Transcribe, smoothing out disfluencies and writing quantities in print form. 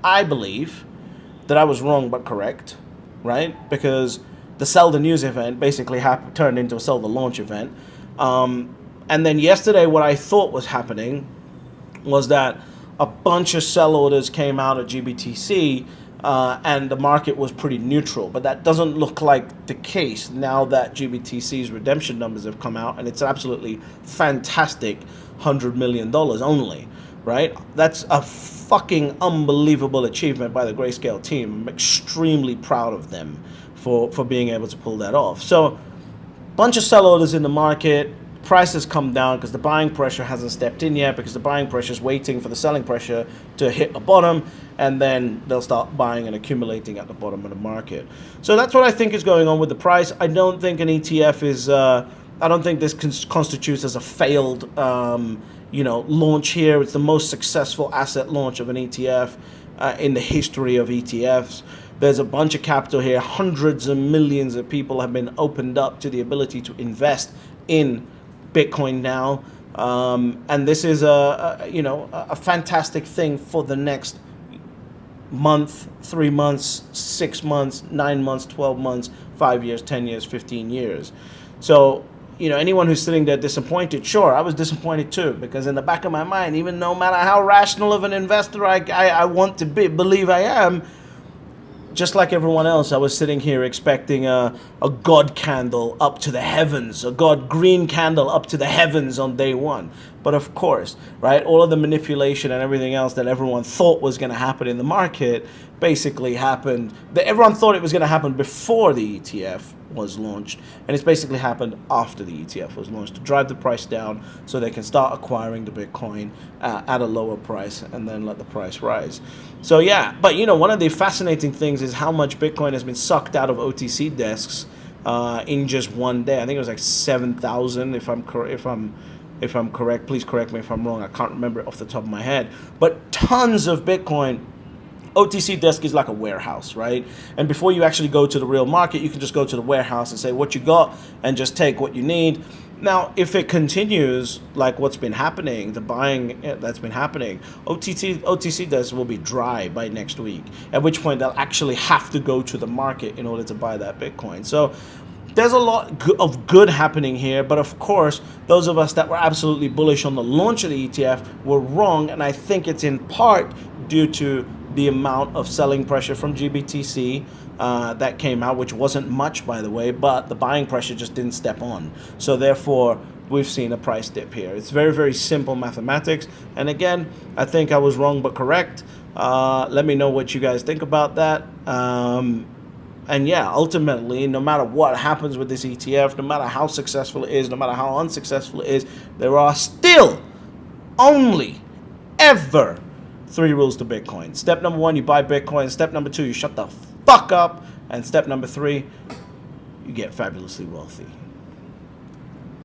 I believe that I was wrong but correct, right? Because the sell the news event basically turned into a sell the launch event. And then yesterday, what I thought was happening was that a bunch of sell orders came out at GBTC, and the market was pretty neutral. But that doesn't look like the case now that GBTC's redemption numbers have come out, and it's absolutely fantastic $100 million only, right? That's a fucking unbelievable achievement by the Grayscale team. I'm extremely proud of them for being able to pull that off. So, bunch of sell orders in the market. Price has come down because the buying pressure hasn't stepped in yet, because the buying pressure is waiting for the selling pressure to hit a bottom, and then they'll start buying and accumulating at the bottom of the market. So that's what I think is going on with the price. I don't think an ETF is, I don't think this constitutes as a failed, launch here. It's the most successful asset launch of an ETF in the history of ETFs. There's a bunch of capital here. Hundreds of millions of people have been opened up to the ability to invest in Bitcoin now, and this is a fantastic thing for the next month, 3 months, 6 months, 9 months, 12 months, 5 years, 10 years, 15 years. So anyone who's sitting there disappointed, sure, I was disappointed too, because in the back of my mind, even no matter how rational of an investor I want to believe I am, just like everyone else, I was sitting here expecting a God candle up to the heavens, a God green candle up to the heavens on day one. But of course, right, all of the manipulation and everything else that everyone thought was going to happen in the market basically happened. Everyone thought it was going to happen before the ETF was launched, and it's basically happened after the ETF was launched to drive the price down so they can start acquiring the Bitcoin at a lower price and then let the price rise. So yeah, but one of the fascinating things is how much Bitcoin has been sucked out of OTC desks in just one day. I think it was like 7,000 if I'm correct. Please correct me if I'm wrong. I can't remember it off the top of my head. But tons of Bitcoin. OTC desk is like a warehouse, right? And before you actually go to the real market, you can just go to the warehouse and say what you got and just take what you need. Now, if it continues like what's been happening, the buying that's been happening, OTC desks will be dry by next week, at which point they'll actually have to go to the market in order to buy that Bitcoin. So there's a lot of good happening here, but of course, those of us that were absolutely bullish on the launch of the ETF were wrong, and I think it's in part due to the amount of selling pressure from GBTC that came out, which wasn't much, by the way, but the buying pressure just didn't step on. So therefore, we've seen a price dip here. It's very, very simple mathematics. And again, I think I was wrong but correct. Let me know what you guys think about that. And yeah, ultimately, no matter what happens with this ETF, no matter how successful it is, no matter how unsuccessful it is, there are still only ever 3 rules to Bitcoin. Step number 1, you buy Bitcoin. Step number 2, you shut the fuck up. And step number 3, you get fabulously wealthy.